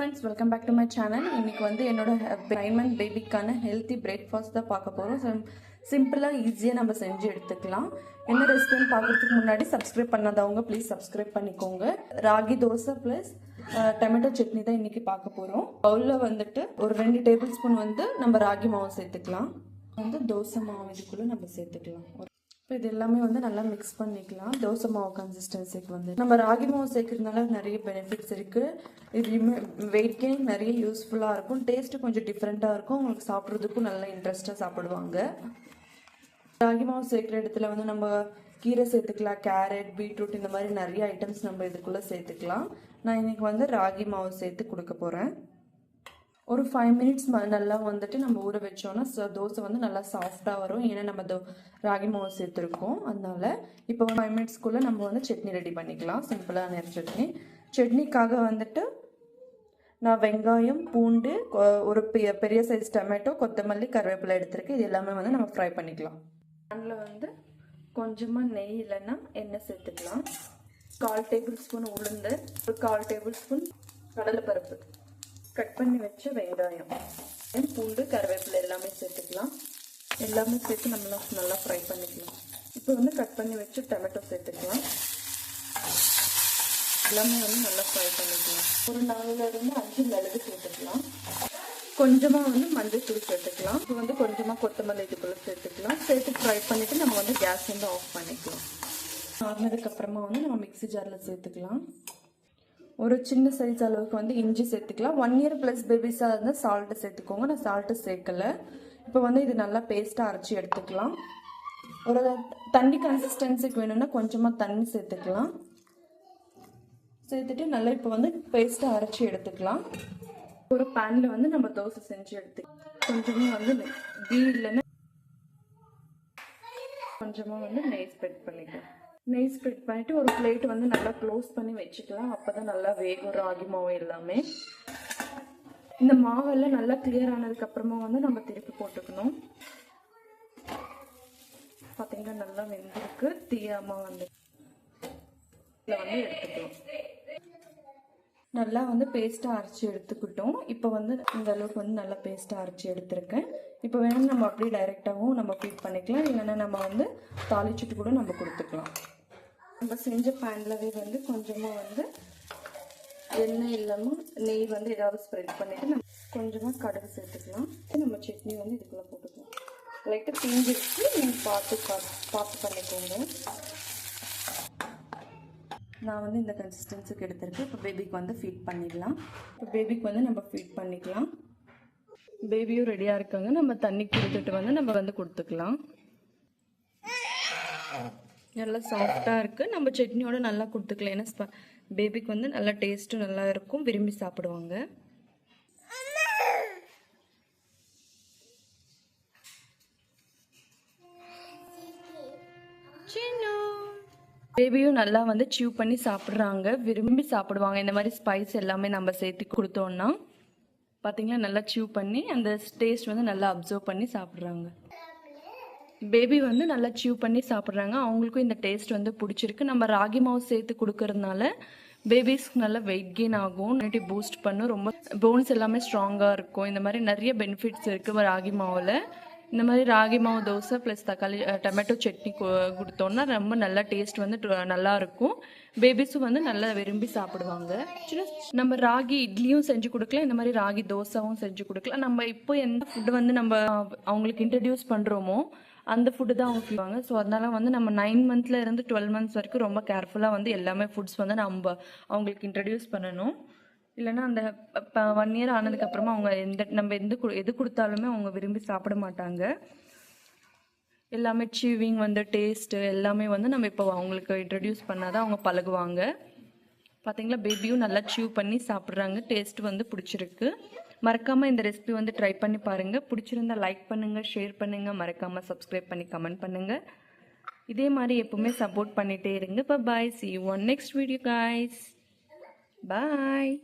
friends, welcome back to my channel. இன்னைக்கு வந்து என்னோட 9 month பேபிக்கான ஹெல்த்தி பிரேக்ஃபாஸ்ட் தான் பார்க்க போறோம். சிம்பிளா ஈஸியா நம்ம செஞ்சு எடுத்துக்கலாம். என்ன ரெசிபின்னு பார்க்கிறதுக்கு முன்னாடி சப்ஸ்கிரைப் பண்ணாதவங்க ப்ளீஸ் சப்ஸ்கிரைப் பண்ணிக்கோங்க. ராகி தோசை ப்ளஸ் டொமேட்டோ சட்னி தான் இன்னைக்கு பார்க்க போறோம். பவுல்ல வந்துட்டு ஒரு 2 டேபிள் ஸ்பூன் வந்து நம்ம ராகி மாவு சேர்த்துக்கலாம். வந்து தோசை மாவு இதுக்குள்ள நம்ம சேர்த்துக்கலாம். இப்போ இது எல்லாமே வந்து நல்லா மிக்ஸ் பண்ணிக்கலாம். தோசை மாவு கன்சிஸ்டன்சிக்கு வந்து நம்ம ராகி மாவு சேர்க்கறதுனால நிறைய பெனிஃபிட்ஸ் இருக்குது. இது வெயிட் கெயின் நிறைய யூஸ்ஃபுல்லாக இருக்கும். டேஸ்ட்டு கொஞ்சம் டிஃப்ரெண்ட்டாக இருக்கும். உங்களுக்கு சாப்பிட்றதுக்கும் நல்லா இன்ட்ரெஸ்ட்டாக சாப்பிடுவாங்க. ராகி மாவு சேர்க்குற இடத்துல வந்து நம்ம கீரை சேர்த்துக்கலாம், கேரட், பீட்ரூட் இந்த மாதிரி நிறைய ஐட்டம்ஸ் நம்ம இதுக்குள்ளே சேர்த்துக்கலாம். நான் இன்னைக்கு வந்து ராகி மாவு சேர்த்து கொடுக்க போகிறேன். ஒரு 5 மினிட்ஸ் நல்லா வந்துட்டு நம்ம ஊற வச்சோன்னா தோசை வந்து நல்லா சாஃப்டாக வரும். ஏன்னா நம்ம ராகி மாவு சேர்த்துருக்கோம். அதனால இப்போ 5 மினிட்ஸ்க்குள்ளே நம்ம வந்து சட்னி ரெடி பண்ணிக்கலாம். சிம்பிளான சட்னி. சட்னிக்காக வந்துட்டு நான் வெங்காயம், பூண்டு, ஒரு பெரிய சைஸ் டொமேட்டோ, கொத்தமல்லி, கருவேப்பிலை எடுத்துருக்கு. இது எல்லாமே வந்து நம்ம ஃப்ரை பண்ணிக்கலாம். அதில் வந்து கொஞ்சமாக நெய் இல்லைன்னா எண்ணெய் சேர்த்துக்கலாம். 1/4 டேபிள் ஸ்பூன் உளுந்து, ஒரு 1/4 டேபிள் ஸ்பூன் கடலைப்பருப்பு, கட் பண்ணி வச்ச வெங்காயம், பூண்டு, கருவேப்பிலை எல்லாமே சேர்த்துக்கலாம். எல்லாமே சேர்த்து நம்ம நல்லா ஃப்ரை பண்ணிக்கலாம். இப்போ வந்து கட் பண்ணி வச்சு டொமேட்டோ சேர்த்துக்கலாம். எல்லாமே வந்து நல்லா ஃப்ரை பண்ணிக்கலாம். ஒரு 4லேருந்து 5 மிளகு சேர்த்துக்கலாம். கொஞ்சமாக வந்து மஞ்சள் தூள் சேர்த்துக்கலாம். இப்போ வந்து கொஞ்சமாக கொத்தமல்லி இதுக்குள்ளே சேர்த்துக்கலாம். சேர்த்து ஃப்ரை பண்ணிவிட்டு நம்ம வந்து கேஸ் வந்து ஆஃப் பண்ணிக்கலாம். ஆறுனதுக்கப்புறமா வந்து நம்ம மிக்ஸி ஜாரில் சேர்த்துக்கலாம். ஒரு சின்ன சைஸ் அளவுக்கு வந்து இஞ்சி சேர்த்துக்கலாம். 1 இயர் ப்ளஸ் பேபிஸாக இருந்தால் சால்ட்டு சேர்த்துக்கோங்க. நான் சால்ட்டு சேர்க்கலை. இப்போ வந்து இது நல்லா பேஸ்ட்டாக அரைச்சி எடுத்துக்கலாம். ஒரு தண்ணி கன்சிஸ்டன்சிக்கு வேணும்னா கொஞ்சமாக தண்ணி சேர்த்துக்கலாம். சேர்த்துட்டு நல்லா இப்போ வந்து பேஸ்ட்டாக அரைச்சி எடுத்துக்கலாம். ஒரு பேனில் வந்து நம்ம தோசை செஞ்சு எடுத்துக்கலாம். கொஞ்சமாக வந்து கீ இல்லைன்னா கொஞ்சமாக வந்து நெய் ஸ்ப்ரெட் பண்ணிக்கலாம். நெய் ஸ்ப்ரெட் பண்ணிவிட்டு ஒரு பிளேட் வந்து நல்லா க்ளோஸ் பண்ணி வச்சுக்கலாம். அப்போ தான் நல்லா வேகும் ராகி மாவு எல்லாமே. இந்த மாவெல்லாம் நல்லா கிளியர் ஆனதுக்கப்புறமா வந்து நம்ம திருப்பி போட்டுக்கணும். பார்த்தீங்கன்னா நல்லா வெந்திருக்கு. தீயாமல் வந்து இதில் வந்து எடுத்துக்கலாம். நல்லா வந்து பேஸ்ட்டாக அரைச்சி எடுத்துக்கிட்டோம். இப்போ வந்து இந்த அளவுக்கு வந்து நல்லா பேஸ்ட்டாக அரைச்சி எடுத்துருக்கேன். இப்போ வேணும் நம்ம அப்படியே டைரெக்டாகவும் நம்ம ஃபீட் பண்ணிக்கலாம். இல்லைன்னா நம்ம வந்து தாளிச்சுட்டு கூட நம்ம கொடுத்துக்கலாம். நம்ம செஞ்ச பேன்லவே வந்து கொஞ்சமாக வந்து எண்ணெய் இல்லாமல் நெய் வந்து ஏதாவது ஸ்ப்ரெட் பண்ணிவிட்டு நம்ம கொஞ்சமாக கடுகு சேர்த்துக்கலாம். நம்ம சட்னி வந்து இதுக்குள்ளே போட்டுக்கலாம். லைட்டாக தீஞ்சிடுச்சு. நீங்கள் பார்த்து பண்ணிக்கோங்க. நான் வந்து இந்த கன்சிஸ்டன்சிக்கு எடுத்துருக்கேன். இப்போ பேபிக்கு வந்து ஃபீட் பண்ணிடலாம். இப்போ பேபிக்கு வந்து நம்ம ஃபீட் பண்ணிக்கலாம். பேபியும் ரெடியாக இருக்காங்க. நம்ம தண்ணி கொடுத்துட்டு வந்து நம்ம வந்து கொடுத்துக்கலாம். நல்லா சாஃப்டாக இருக்குது. நம்ம சட்னியோட நல்லா கொடுத்துக்கலாம். ஏன்னா பேபிக்கு வந்து நல்லா டேஸ்ட்டும் நல்லா இருக்கும். விரும்பி சாப்பிடுவாங்க. பேபியும் நல்லா வந்து சியூ பண்ணி சாப்பிட்றாங்க. விரும்பி சாப்பிடுவாங்க. இந்த மாதிரி ஸ்பைஸ் எல்லாமே நம்ம சேர்த்து கொடுத்தோன்னா பார்த்தீங்களா நல்லா சியூ பண்ணி அந்த டேஸ்ட் வந்து நல்லா அப்சர்வ் பண்ணி சாப்பிட்றாங்க. பேபி வந்து நல்லா சியூ பண்ணி சாப்பிட்றாங்க. அவங்களுக்கும் இந்த டேஸ்ட் வந்து பிடிச்சிருக்கு. நம்ம ராகி மாவு சேர்த்து கொடுக்கறதுனால பேபிஸ்க்கு நல்லா வெயிட் கெயின் ஆகும். இம்யூனிட்டி பூஸ்ட் பண்ணும். ரொம்ப போன்ஸ் எல்லாமே ஸ்ட்ராங்காக இருக்கும். இந்த மாதிரி நிறைய பெனிஃபிட்ஸ் இருக்குது ராகி மாவில். இந்த மாதிரி ராகி மாவு தோசை ப்ளஸ் தக்காளி டொமேட்டோ சட்னி கொடுத்தோன்னா ரொம்ப நல்லா டேஸ்ட் வந்து நல்லாயிருக்கும். பேபிஸும் வந்து நல்லா விரும்பி சாப்பிடுவாங்க. நம்ம ராகி இட்லியும் செஞ்சு கொடுக்கலாம். இந்த மாதிரி ராகி தோசாவும் செஞ்சு கொடுக்கலாம். நம்ம இப்போ எந்த ஃபுட்டு வந்து நம்ம அவங்களுக்கு இன்ட்ரடியூஸ் பண்ணுறோமோ அந்த ஃபுட்டு தான் அவங்க செய்வாங்க. ஸோ அதனால வந்து நம்ம 9 மந்த்ல இருந்து 12 மந்த்ஸ் வரைக்கும் ரொம்ப கேர்ஃபுல்லாக வந்து எல்லாமே ஃபுட்ஸ் வந்து நம்ம அவங்களுக்கு இன்ட்ரடியூஸ் பண்ணணும். இல்லைன்னா அந்த 1 இயர் ஆனதுக்கப்புறமா அவங்க நம்ம எது கொடுத்தாலுமே அவங்க விரும்பி சாப்பிட மாட்டாங்க. எல்லாமே சீவிங் வந்து டேஸ்ட்டு எல்லாமே வந்து நம்ம இப்போ அவங்களுக்கு இன்ட்ரடியூஸ் பண்ணாதான் அவங்க பழகுவாங்க. பார்த்தீங்களா பேபியும் நல்லா சீவ் பண்ணி சாப்பிட்றாங்க. டேஸ்ட் வந்து பிடிச்சிருக்கு. மறக்காமல் இந்த ரெசிபி வந்து ட்ரை பண்ணி பாருங்கள். பிடிச்சிருந்தா லைக் பண்ணுங்கள், ஷேர் பண்ணுங்கள், மறக்காமல் சப்ஸ்கிரைப் பண்ணி கமெண்ட் பண்ணுங்கள். இதே மாதிரி எப்பவுமே சப்போர்ட் பண்ணிகிட்டே இருங்க. பாய். See you on next video guys. Bye.